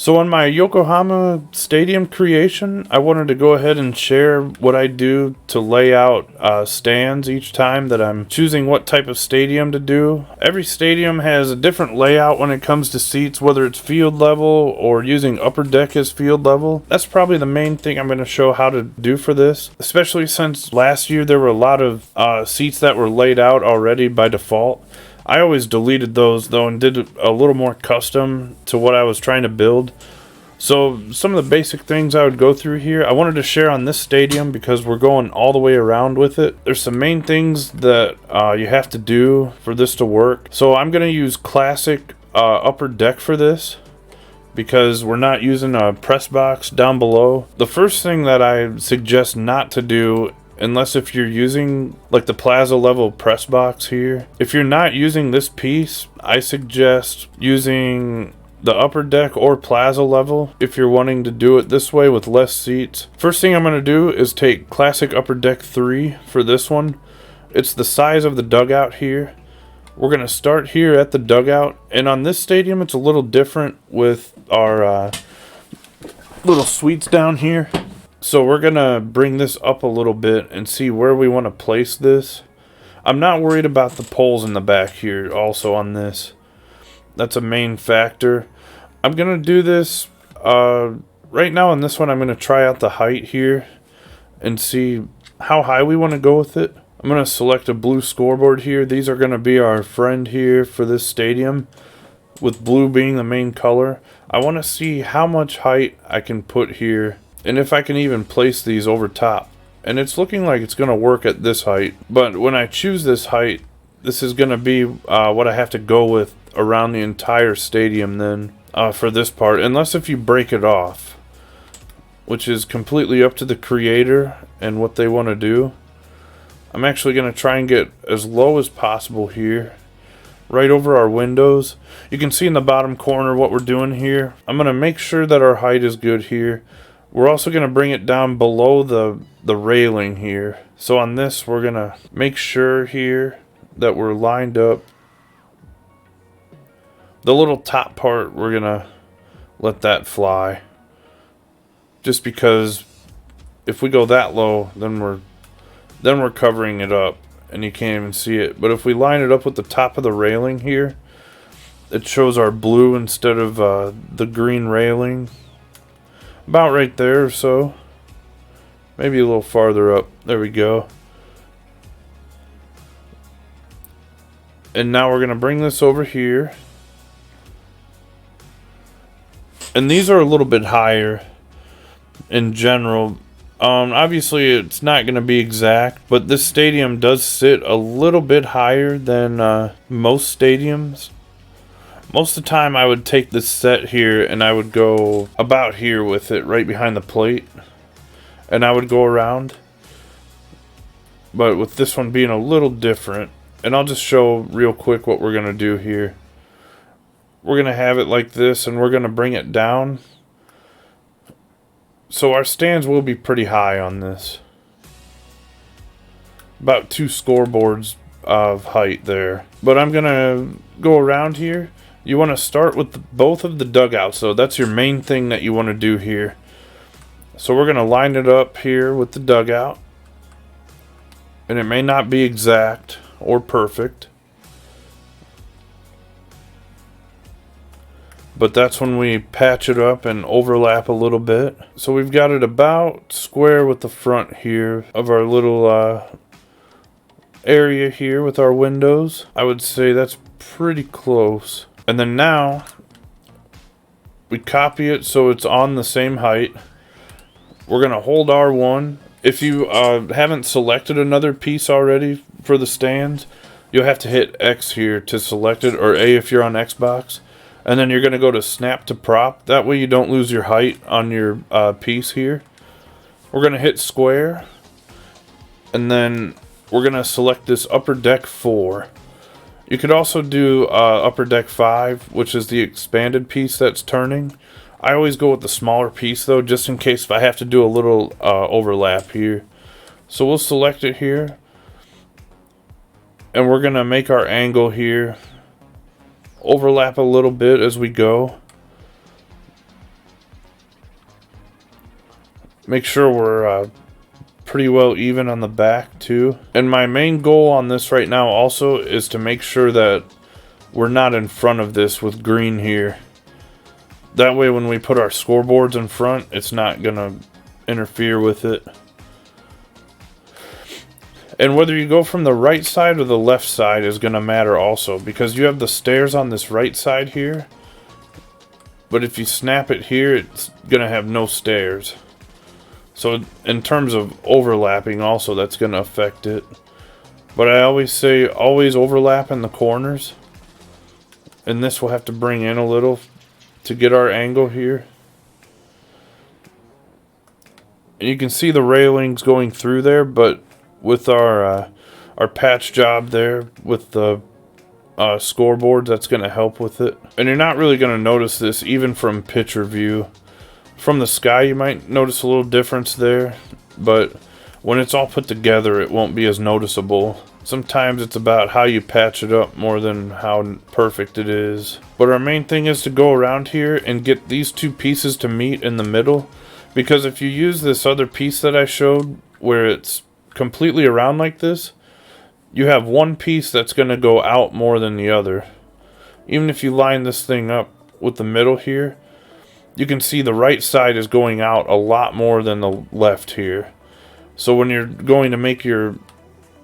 So on my Yokohama Stadium creation, I wanted to go ahead and share what I do to lay out stands each time that I'm choosing what type of stadium to do. Every stadium has a different layout when it comes to seats, whether it's field level or using upper deck as field level. That's probably the main thing I'm going to show how to do for this, especially since last year there were a lot of seats that were laid out already by default. I always deleted those though and did a little more custom to what I was trying to build. So some of the basic things I would go through here, I wanted to share on this stadium because we're going all the way around with it. There's some main things that you have to do for this to work. So I'm going to use classic upper deck for this because we're not using a press box down below. The first thing that I suggest not to do, unless if you're using like the plaza level press box here, if you're not using this piece, I suggest using the upper deck or plaza level if you're wanting to do it this way with less seats. First thing I'm going to do is take classic upper deck 3 for this one. It's the size of the dugout here. We're going to start here at the dugout, and on this stadium it's a little different with our little suites down here. So we're going to bring this up a little bit and see where we want to place this. I'm not worried about the poles in the back here also on this. That's a main factor. I'm going to do this right now on this one. I'm going to try out the height here and see how high we want to go with it. I'm going to select a blue scoreboard here. These are going to be our friend here for this stadium, with blue being the main color. I want to see how much height I can put here and if I can even place these over top. And it's looking like it's going to work at this height. But when I choose this height, this is going to be what I have to go with around the entire stadium then for this part. Unless if you break it off, which is completely up to the creator and what they want to do. I'm actually going to try and get as low as possible here, right over our windows. You can see in the bottom corner what we're doing here. I'm going to make sure that our height is good here. We're also going to bring it down below the railing here. So on this, we're going to make sure here that we're lined up. The little top part, we're going to let that fly. Just because if we go that low, then we're covering it up and you can't even see it. But if we line it up with the top of the railing here, it shows our blue instead of the green railing. About right there or so. Maybe a little farther up. There we go. And now we're going to bring this over here. And these are a little bit higher in general. Obviously it's not going to be exact, but this stadium does sit a little bit higher than most stadiums. Most of the time I would take this set here and I would go about here with it, right behind the plate, and I would go around. But with this one being a little different, and I'll just show real quick what we're going to do here. We're going to have it like this and we're going to bring it down. So our stands will be pretty high on this. About 2 scoreboards of height there. But I'm going to go around here. You want to start with both of the dugouts, so that's your main thing that you want to do here. So we're going to line it up here with the dugout. And it may not be exact or perfect, but that's when we patch it up and overlap a little bit. So we've got it about square with the front here of our little area here with our windows. I would say that's pretty close. And then now we copy it so it's on the same height. We're going to hold R1. If you haven't selected another piece already for the stands, you'll have to hit X here to select it, or A if you're on Xbox. And then you're going to go to snap to prop. That way you don't lose your height on your piece here. We're going to hit square. And then we're going to select this upper deck 4. You could also do upper deck 5, which is the expanded piece that's turning. I always go with the smaller piece though, just in case if I have to do a little overlap here. So we'll select it here. And we're going to make our angle here overlap a little bit as we go. Make sure we're pretty well even on the back too. And my main goal on this right now also is to make sure that we're not in front of this with green here. That way when we put our scoreboards in front, it's not gonna interfere with it. And whether you go from the right side or the left side is gonna matter also, because you have the stairs on this right side here, but if you snap it here, it's gonna have no stairs. So in terms of overlapping also, that's gonna affect it. But I always say, always overlap in the corners. And this we'll have to bring in a little to get our angle here. And you can see the railings going through there, but with our patch job there with the scoreboards, that's going to help with it. And you're not really going to notice this even from picture view. From the sky you might notice a little difference there, but when it's all put together it won't be as noticeable. Sometimes it's about how you patch it up more than how perfect it is. But our main thing is to go around here and get these two pieces to meet in the middle, because if you use this other piece that I showed where it's completely around like this, you have one piece that's going to go out more than the other. Even if you line this thing up with the middle here, you can see the right side is going out a lot more than the left here. So when you're going to make your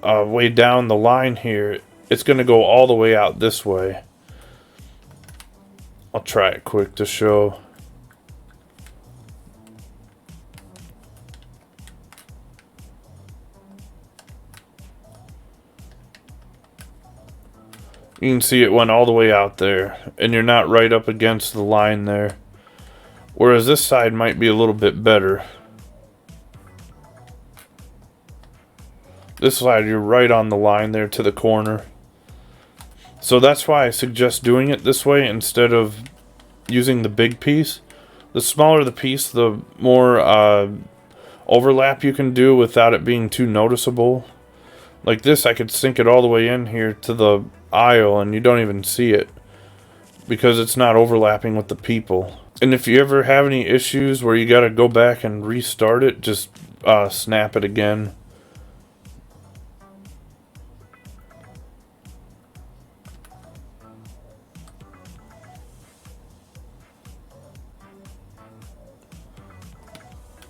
way down the line here, it's going to go all the way out this way. I'll try it quick to show. You can see it went all the way out there, and you're not right up against the line there. Whereas this side might be a little bit better. This side, you're right on the line there to the corner. So that's why I suggest doing it this way instead of using the big piece. The smaller the piece, the more overlap you can do without it being too noticeable. Like this, I could sink it all the way in here to the aisle and you don't even see it, because it's not overlapping with the people. And if you ever have any issues where you got to go back and restart it, just snap it again.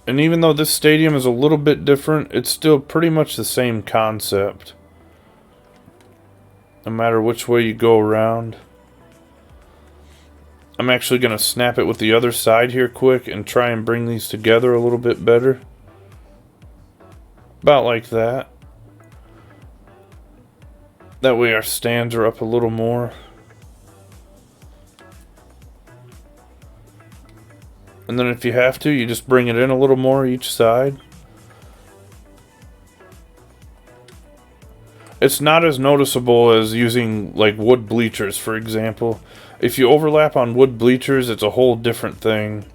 And even though this stadium is a little bit different, it's still pretty much the same concept. No matter which way you go around. I'm actually going to snap it with the other side here quick and try and bring these together a little bit better. About like that. That way our stands are up a little more. And then if you have to, you just bring it in a little more each side. It's not as noticeable as using like wood bleachers, for example. If you overlap on wood bleachers, it's a whole different thing.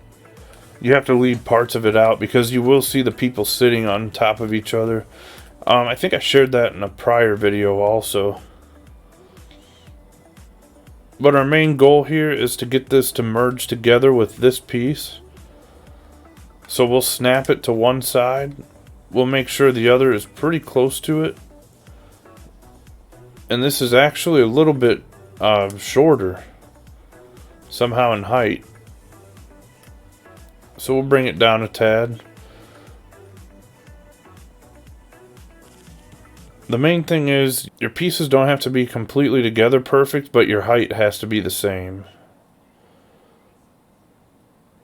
You have to leave parts of it out because you will see the people sitting on top of each other. I think I shared that in a prior video also. But our main goal here is to get this to merge together with this piece. So we'll snap it to one side. We'll make sure the other is pretty close to it. And this is actually a little bit shorter. Somehow in height. So we'll bring it down a tad. The main thing is, your pieces don't have to be completely together perfect, but your height has to be the same.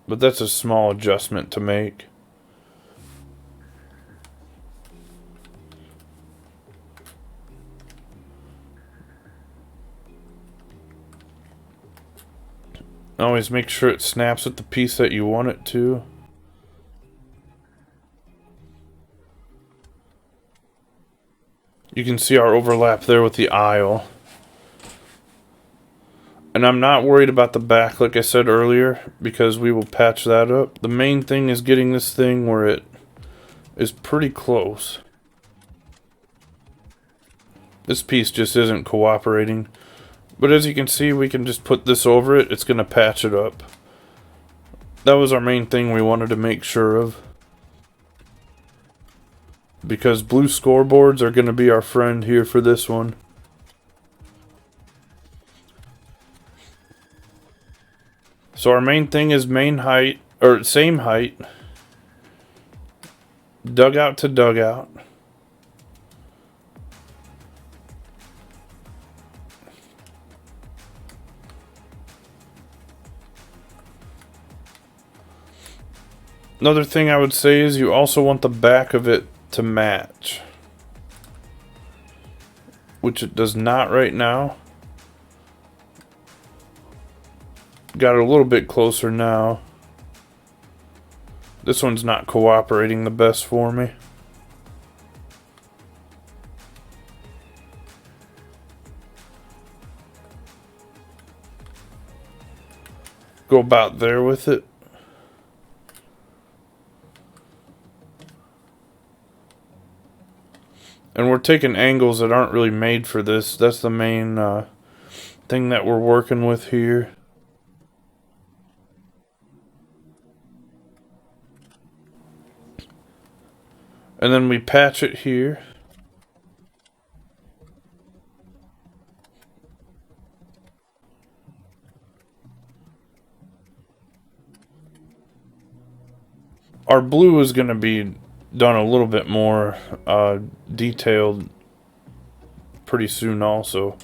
But that's a small adjustment to make. Always make sure it snaps with the piece that you want it to. You can see our overlap there with the aisle. And I'm not worried about the back, like I said earlier, because we will patch that up. The main thing is getting this thing where it is pretty close. This piece just isn't cooperating. But as you can see, we can just put this over it. It's going to patch it up. That was our main thing we wanted to make sure of. because blue scoreboards are going to be our friend here for this one. So our main thing is main height, or same height, dugout to dugout. Another thing I would say is you also want the back of it to match, which it does not right now. Got it a little bit closer now. This one's not cooperating the best for me. Go about there with it. And we're taking angles that aren't really made for this. That's the main thing that we're working with here. And then we patch it here. Our blue is going to be done a little bit more detailed pretty soon also.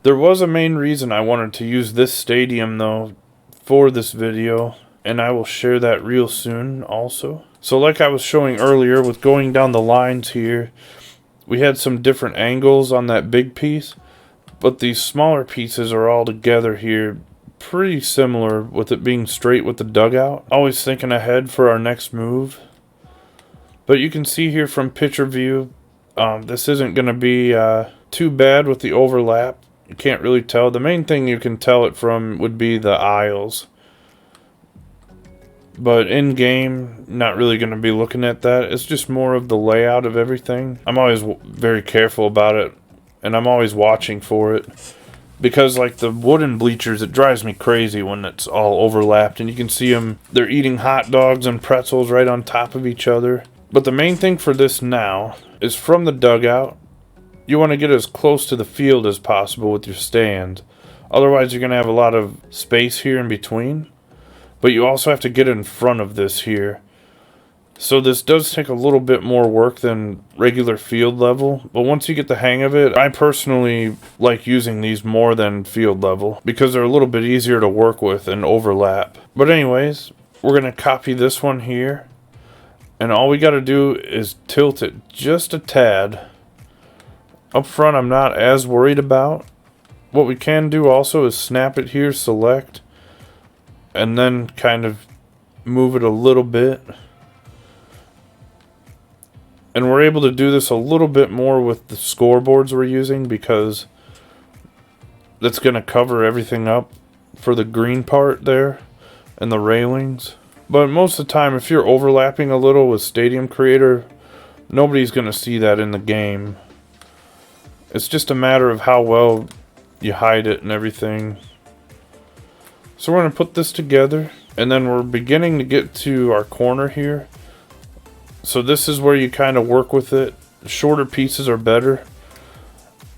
There was a main reason I wanted to use this stadium though for this video, and I will share that real soon also. So like I was showing earlier with going down the lines here, we had some different angles on that big piece, but these smaller pieces are all together here pretty similar with it being straight with the dugout. Always thinking ahead for our next move. But you can see here from picture view, this isn't going to be too bad with the overlap. You can't really tell. The main thing you can tell it from would be the aisles. But in game, not really going to be looking at that. It's just more of the layout of everything. I'm always very careful about it, and I'm always watching for it. Because like the wooden bleachers, it drives me crazy when it's all overlapped. And you can see them, they're eating hot dogs and pretzels right on top of each other. But the main thing for this now is from the dugout, you want to get as close to the field as possible with your stand. Otherwise you're going to have a lot of space here in between. But you also have to get in front of this here. So this does take a little bit more work than regular field level, but once you get the hang of it, I personally like using these more than field level because they're a little bit easier to work with and overlap. But anyways, we're going to copy this one here, and all we got to do is tilt it just a tad. Up front, I'm not as worried about. What we can do also is snap it here, select, and then kind of move it a little bit. And we're able to do this a little bit more with the scoreboards we're using because that's going to cover everything up for the green part there and the railings. But most of the time, if you're overlapping a little with Stadium Creator, nobody's going to see that in the game. It's just a matter of how well you hide it and everything. So we're going to put this together, and then we're beginning to get to our corner here. So this is where you kind of work with it. Shorter pieces are better.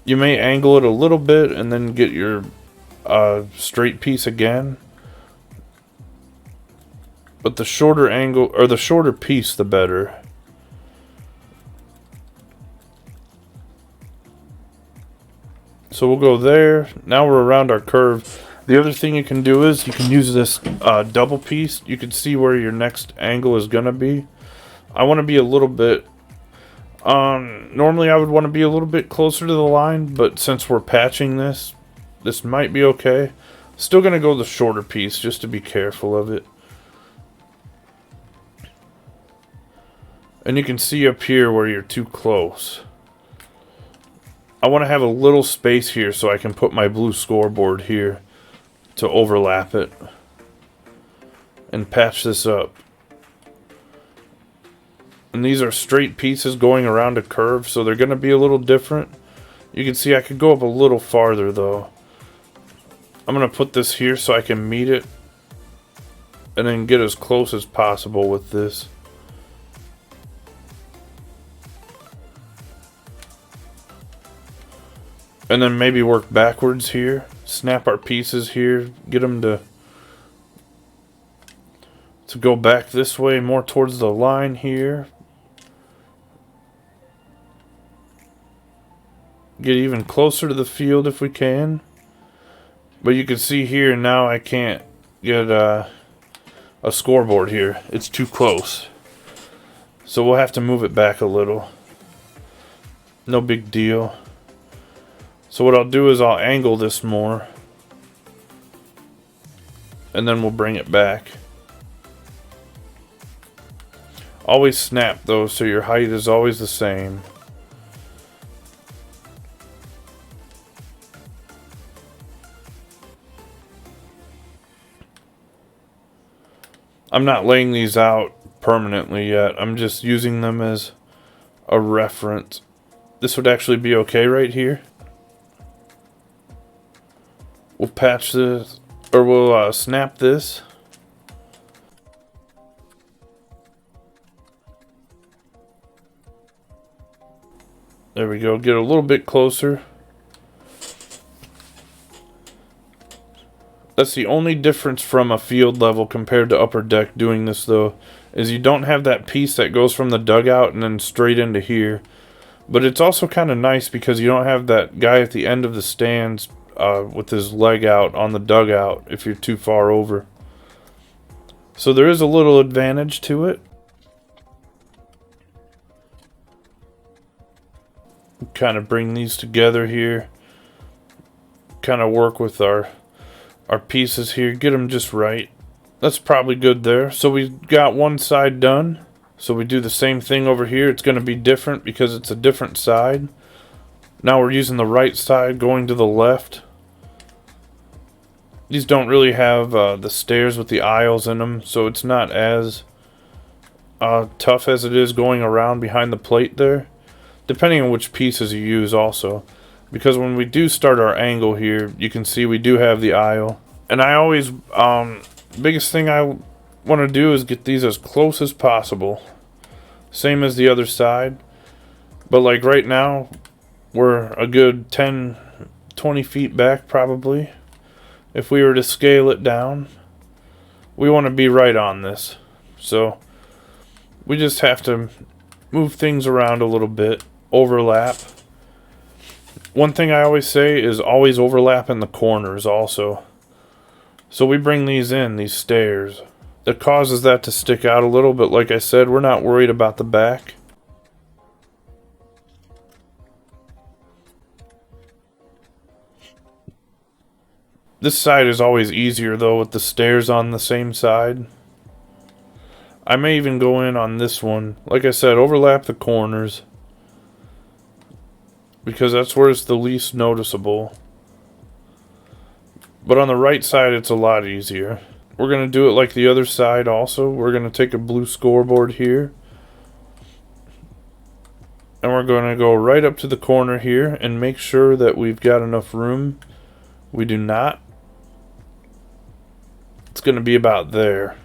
You may angle it a little bit and then get your straight piece again. But the shorter angle, or the shorter piece, the better. So we'll go there. Now we're around our curve. The other thing you can do is you can use this double piece. You can see where your next angle is going to be. I want to be a little bit, normally I would want to be a little bit closer to the line, but since we're patching this, this might be okay. Still going to go the shorter piece just to be careful of it. And you can see up here where you're too close. I want to have a little space here so I can put my blue scoreboard here to overlap it and patch this up. And these are straight pieces going around a curve, so they're going to be a little different. You can see I could go up a little farther though. I'm going to put this here so I can meet it. and then get as close as possible with this. And then maybe work backwards here. Snap our pieces here. Get them to go back this way, more towards the line here. Get even closer to the field if we can. But you can see here now I can't get a scoreboard here. It's too close. So we'll have to move it back a little. No big deal. So what I'll do is I'll angle this more. And then we'll bring it back. Always snap though, so your height is always the same. I'm not laying these out permanently yet. I'm just using them as a reference. This would actually be okay right here. We'll patch this, or we'll snap this. There we go. Get a little bit closer. That's the only difference from a field level compared to upper deck doing this though, is you don't have that piece that goes from the dugout and then straight into here. But it's also kind of nice because you don't have that guy at the end of the stands with his leg out on the dugout if you're too far over. So there is a little advantage to it. Kind of bring these together here. Kind of work with our pieces here. Get them just right. That's probably good there. So we got one side done. So we do the same thing over here. It's going to be different because it's a different side. Now we're using the right side going to the left. These don't really have the stairs with the aisles in them, so it's not as tough as it is going around behind the plate there. Depending on which pieces you use also. Because when we do start our angle here, you can see we do have the aisle. And I always, biggest thing I want to do is get these as close as possible. Same as the other side. But like right now, we're a good 10, 20 feet back probably. If we were to scale it down, we want to be right on this. So we just have to move things around a little bit. Overlap. One thing I always say is always overlap in the corners also. So we bring these in, these stairs. That causes that to stick out a little, but like I said, we're not worried about the back. This side is always easier though with the stairs on the same side. I may even go in on this one. Like I said, overlap the corners. Because that's where it's the least noticeable. But on the right side, it's a lot easier. We're going to do it like the other side also. We're going to take a blue scoreboard here. And we're going to go right up to the corner here and make sure that we've got enough room. We do not. It's going to be about there.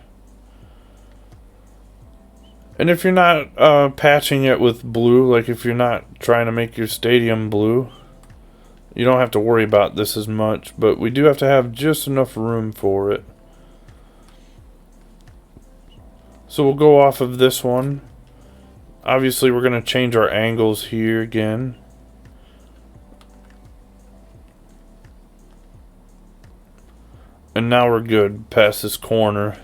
And if you're not patching it with blue, like if you're not trying to make your stadium blue, you don't have to worry about this as much. But we do have to have just enough room for it. So we'll go off of this one. Obviously we're going to change our angles here again. And now we're good past this corner.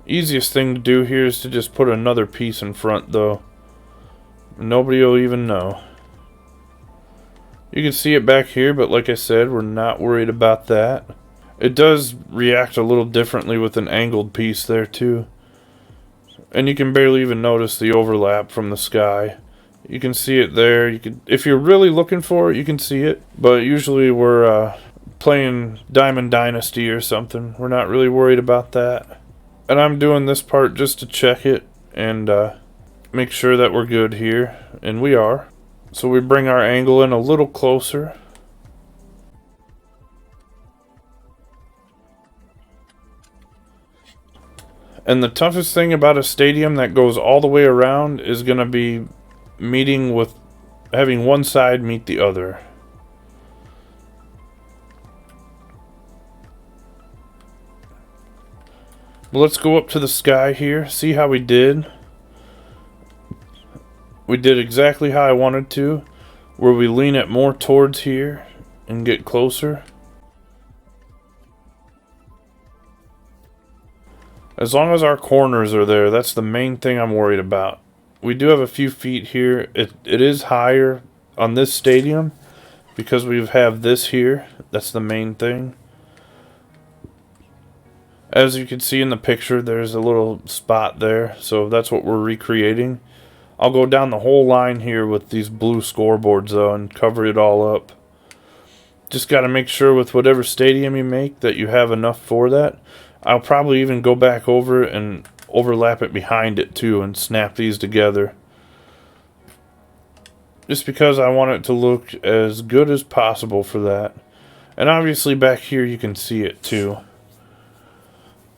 Easiest thing to do here is to just put another piece in front though. Nobody will even know. You can see it back here, but like I said, we're not worried about that. It does react a little differently with an angled piece there too. And you can barely even notice the overlap from the sky. You can see it there. You could, if you're really looking for it, you can see it. But usually we're playing Diamond Dynasty or something. We're not really worried about that. And I'm doing this part just to check it and make sure that we're good here. And we are. So we bring our angle in a little closer. And the toughest thing about a stadium that goes all the way around is going to be meeting with having one side meet the other. Well, let's go up to the sky here, see how we did. We did exactly how I wanted to, where we lean it more towards here and get closer. As long as our corners are there, that's the main thing I'm worried about. We do have a few feet here. It is higher on this stadium because we have this here. That's the main thing. As you can see in the picture, there's a little spot there, so that's what we're recreating. I'll go down the whole line here with these blue scoreboards though and cover it all up. Just got to make sure with whatever stadium you make that you have enough for that. I'll probably even go back over and overlap it behind it too and snap these together. Just because I want it to look as good as possible for that. And obviously back here you can see it too.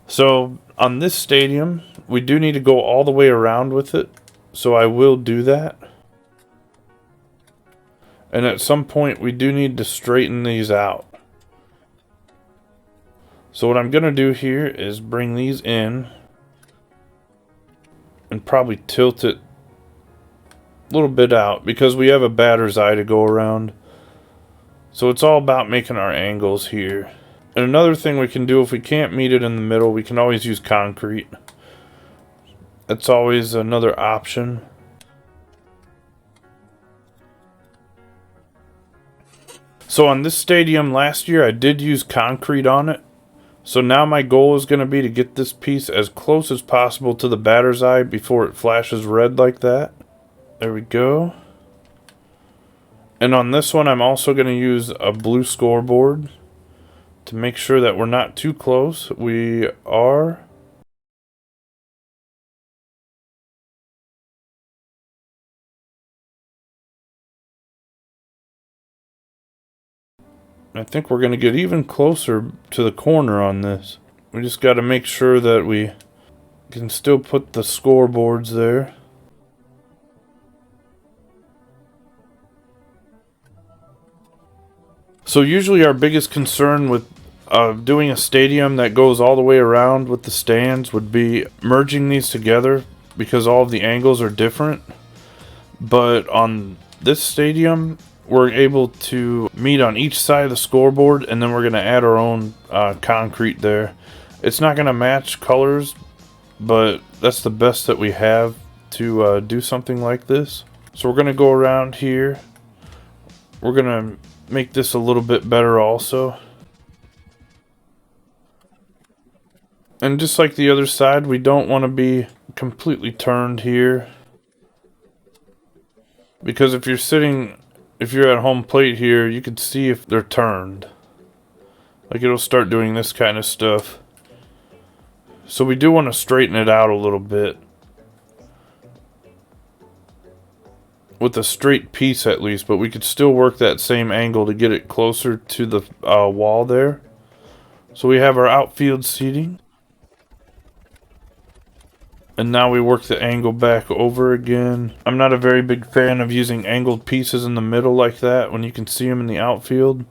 So on this stadium, we do need to go all the way around with it. So I will do that. And at some point we do need to straighten these out. So what I'm going to do here is bring these in and probably tilt it a little bit out because we have a batter's eye to go around. So it's all about making our angles here. And another thing we can do, if we can't meet it in the middle, we can always use concrete. That's always another option. So on this stadium last year, I did use concrete on it. So now my goal is going to be to get this piece as close as possible to the batter's eye before it flashes red like that. There we go. And on this one, I'm also going to use a blue scoreboard to make sure that we're not too close. We are. I think we're going to get even closer to the corner on this. We just got to make sure that we can still put the scoreboards there. So usually our biggest concern with doing a stadium that goes all the way around with the stands would be merging these together because all of the angles are different. But on this stadium, we're able to meet on each side of the scoreboard, and then we're going to add our own concrete there. It's not going to match colors, but that's the best that we have to do something like this. So we're going to go around here. We're going to make this a little bit better also. And just like the other side, we don't want to be completely turned here. Because if you're at home plate here, you can see if they're turned. Like it'll start doing this kind of stuff. So we do want to straighten it out a little bit. With a straight piece at least, but we could still work that same angle to get it closer to the wall there. So we have our outfield seating. And now we work the angle back over again. I'm not a very big fan of using angled pieces in the middle like that when you can see them in the outfield.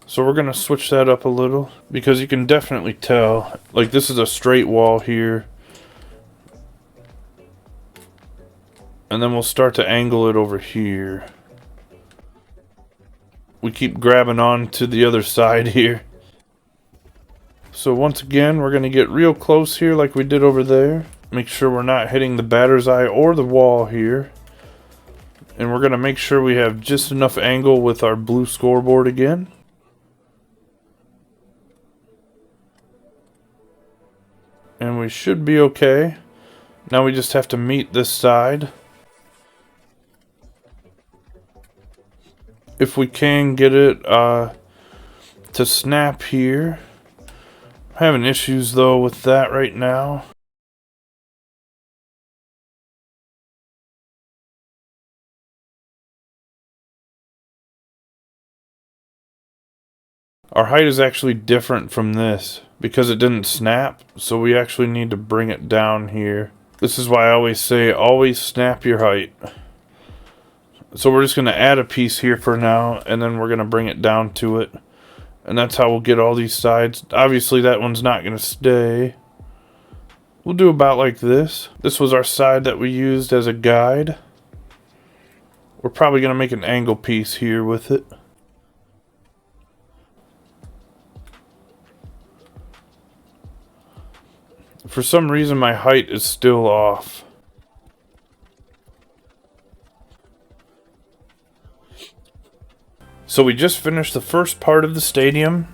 So we're going to switch that up a little because you can definitely tell. Like this is a straight wall here. And then we'll start to angle it over here. We keep grabbing on to the other side here. So once again, we're going to get real close here like we did over there. Make sure we're not hitting the batter's eye or the wall here. And we're going to make sure we have just enough angle with our blue scoreboard again. And we should be okay. Now we just have to meet this side. If we can get it to snap here. I'm having issues though with that right now. Our height is actually different from this. because it didn't snap. So we actually need to bring it down here. This is why I always say, always snap your height. So we're just going to add a piece here for now, and then we're going to bring it down to it. And that's how we'll get all these sides. Obviously that one's not going to stay. We'll do about like this. This was our side that we used as a guide. We're probably going to make an angle piece here with it. For some reason my height is still off. So we just finished the first part of the stadium,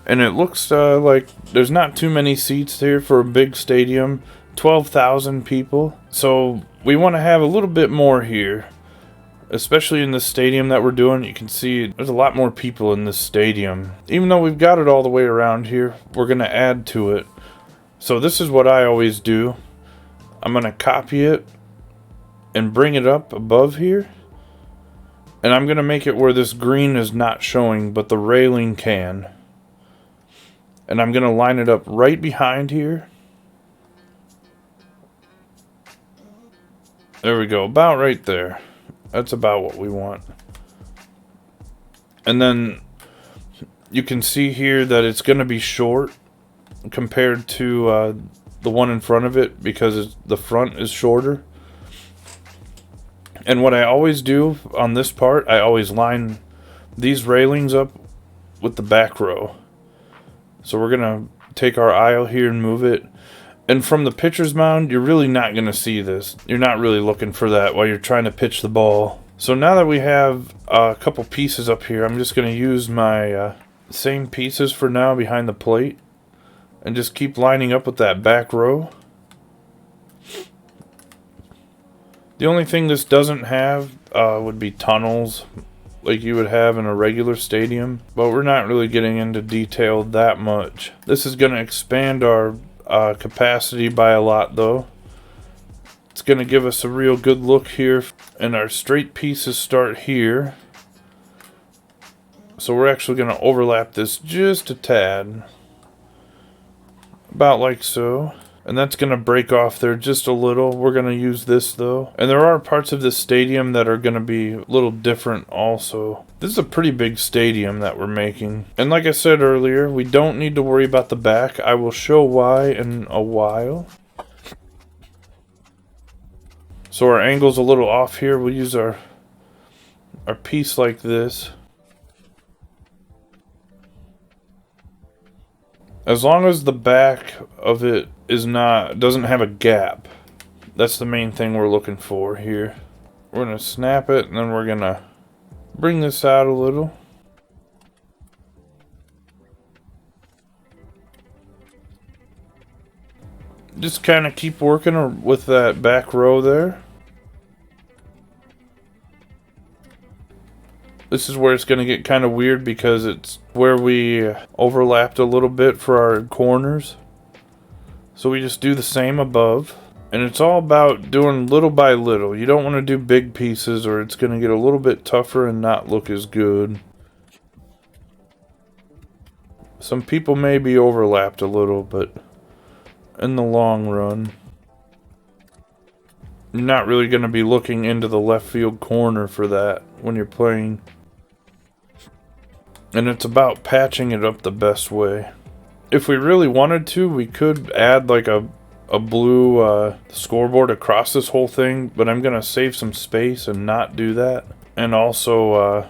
and it looks like there's not too many seats here for a big stadium. 12,000 people. So we want to have a little bit more here, especially in this stadium that we're doing. You can see there's a lot more people in this stadium. Even though we've got it all the way around here, we're going to add to it. So this is what I always do. I'm going to copy it and bring it up above here. And I'm going to make it where this green is not showing, but the railing can. And I'm going to line it up right behind here. There we go, about right there. That's about what we want. And then you can see here that it's going to be short compared to the one in front of it, because the front is shorter. And what I always do on this part, I always line these railings up with the back row. So we're going to take our aisle here and move it. And from the pitcher's mound, you're really not going to see this. You're not really looking for that while you're trying to pitch the ball. So now that we have a couple pieces up here, I'm just going to use my same pieces for now behind the plate. And just keep lining up with that back row. The only thing this doesn't have would be tunnels, like you would have in a regular stadium. But we're not really getting into detail that much. This is going to expand our capacity by a lot, though. It's going to give us a real good look here. And our straight pieces start here. So we're actually going to overlap this just a tad. About like so. And that's going to break off there just a little. We're going to use this though. And there are parts of this stadium that are going to be a little different also. This is a pretty big stadium that we're making. And like I said earlier, we don't need to worry about the back. I will show why in a while. So our angle's a little off here. We'll use our piece like this. As long as the back of it doesn't have a gap. That's the main thing we're looking for here. We're going to snap it, and then we're going to bring this out a little. Just kind of keep working with that back row there. This is where it's going to get kind of weird because it's where we overlapped a little bit for our corners. So we just do the same above. And it's all about doing little by little. You don't want to do big pieces or it's going to get a little bit tougher and not look as good. Some people may be overlapped a little, but in the long run, you're not really going to be looking into the left field corner for that when you're playing. And it's about patching it up the best way. If we really wanted to, we could add like a blue scoreboard across this whole thing, but I'm going to save some space and not do that. And also,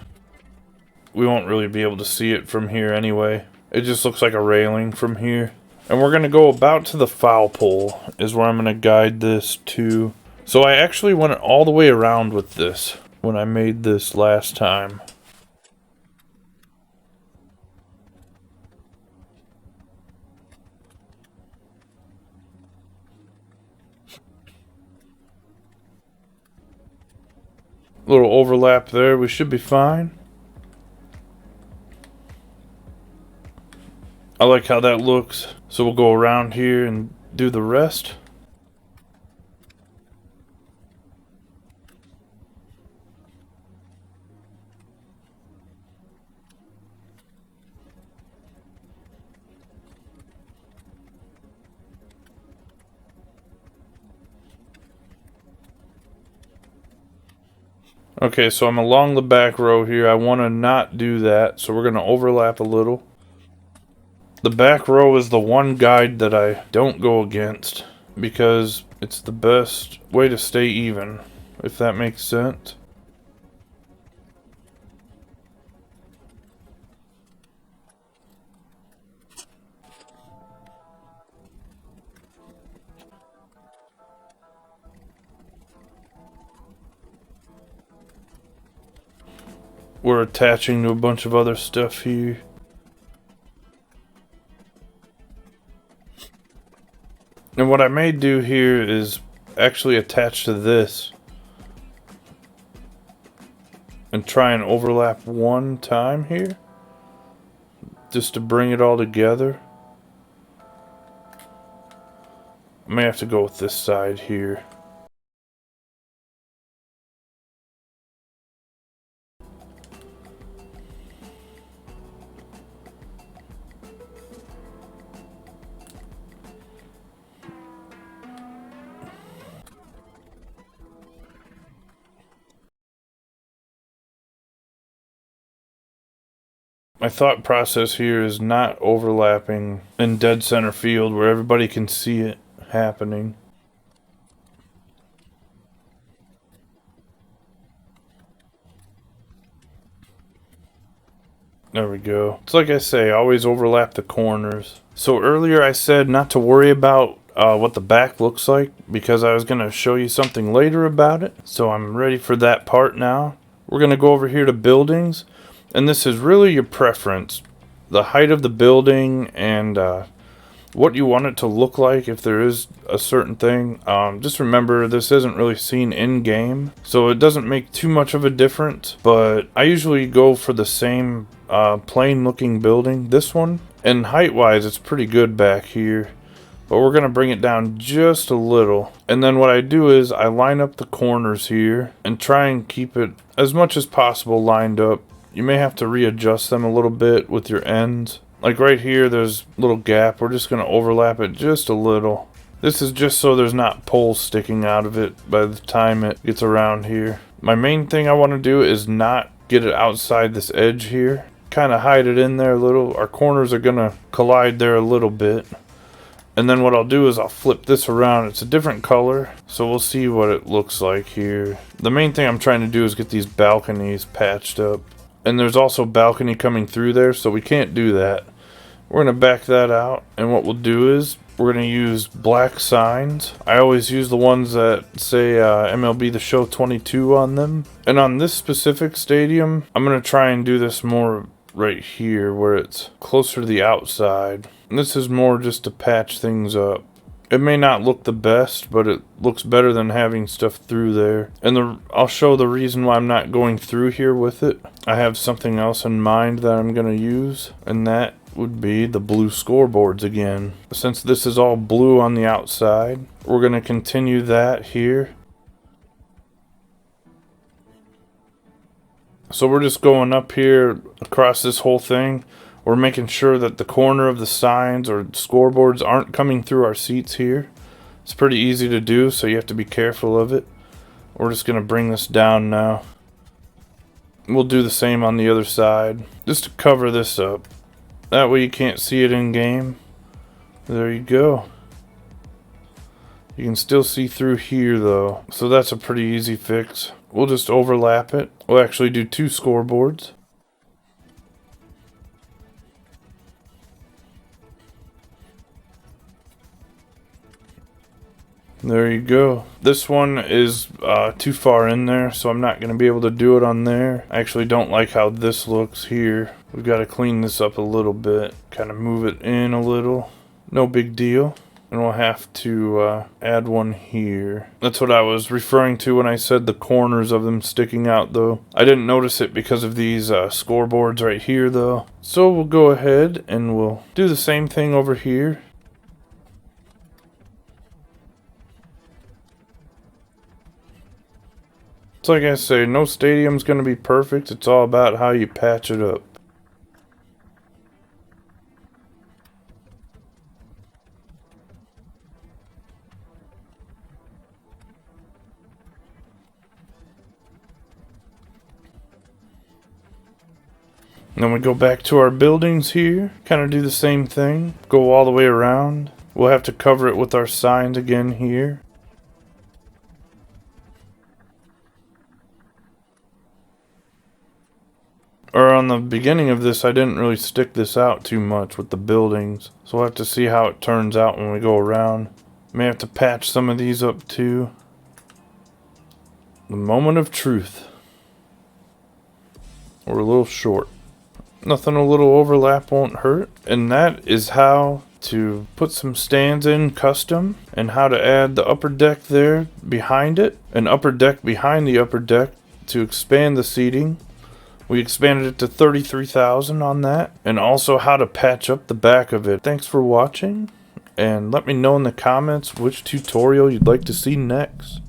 we won't really be able to see it from here anyway. It just looks like a railing from here. And we're going to go about to the foul pole is where I'm going to guide this to. So I actually went all the way around with this when I made this last time. Little overlap there, we should be fine. I like how that looks. So we'll go around here and do the rest. Okay, so I'm along the back row here. I want to not do that, so we're going to overlap a little. The back row is the one guide that I don't go against because it's the best way to stay even, if that makes sense. We're attaching to a bunch of other stuff here. And what I may do here is actually attach to this and try and overlap one time here, just to bring it all together. I may have to go with this side here. My thought process here is not overlapping in dead center field where everybody can see it happening. There we go. It's like I say, always overlap the corners. So earlier I said not to worry about what the back looks like because I was going to show you something later about it. So I'm ready for that part now. We're going to go over here to buildings, and this is really your preference. The height of the building and what you want it to look like if there is a certain thing. Just remember, this isn't really seen in game, so it doesn't make too much of a difference, but I usually go for the same plain looking building, this one, and height wise it's pretty good back here, but we're gonna bring it down just a little. And then what I do is I line up the corners here and try and keep it as much as possible lined up. You may have to readjust them a little bit with your ends. Like right here, there's a little gap. We're just going to overlap it just a little. This is just so there's not poles sticking out of it by the time it gets around here. My main thing I want to do is not get it outside this edge here. Kind of hide it in there a little. Our corners are going to collide there a little bit. And then what I'll do is I'll flip this around. It's a different color, so we'll see what it looks like here. The main thing I'm trying to do is get these balconies patched up. And there's also balcony coming through there, so we can't do that. We're going to back that out, and what we'll do is we're going to use black signs. I always use the ones that say MLB The Show 22 on them. And on this specific stadium, I'm going to try and do this more right here where it's closer to the outside. And this is more just to patch things up. It may not look the best, but it looks better than having stuff through there. And I'll show the reason why I'm not going through here with it. I have something else in mind that I'm going to use, and that would be the blue scoreboards again. Since this is all blue on the outside, we're going to continue that here. So we're just going up here across this whole thing. We're making sure that the corner of the signs or scoreboards aren't coming through our seats here. It's pretty easy to do, so you have to be careful of it. We're just going to bring this down now. We'll do the same on the other side, just to cover this up. That way you can't see it in game. There you go. You can still see through here though, so that's a pretty easy fix. We'll just overlap it. We'll actually do two scoreboards. There you go. This one is too far in there, so I'm not going to be able to do it on there. I actually don't like how this looks here. We've got to clean this up a little bit. Kind of move it in a little. No big deal. And we'll have to add one here. That's what I was referring to when I said the corners of them sticking out though. I didn't notice it because of these scoreboards right here though. So we'll go ahead and we'll do the same thing over here. It's like I say, no stadium's going to be perfect. It's all about how you patch it up. And then we go back to our buildings here, kind of do the same thing, go all the way around. We'll have to cover it with our signs again here. Or on the beginning of this, I didn't really stick this out too much with the buildings. So we'll have to see how it turns out when we go around. May have to patch some of these up too. The moment of truth. We're a little short. Nothing a little overlap won't hurt. And that is how to put some stands in custom, and how to add the upper deck there behind it, an upper deck behind the upper deck to expand the seating. We expanded it to 33,000 on that, and also how to patch up the back of it. Thanks for watching, and let me know in the comments which tutorial you'd like to see next.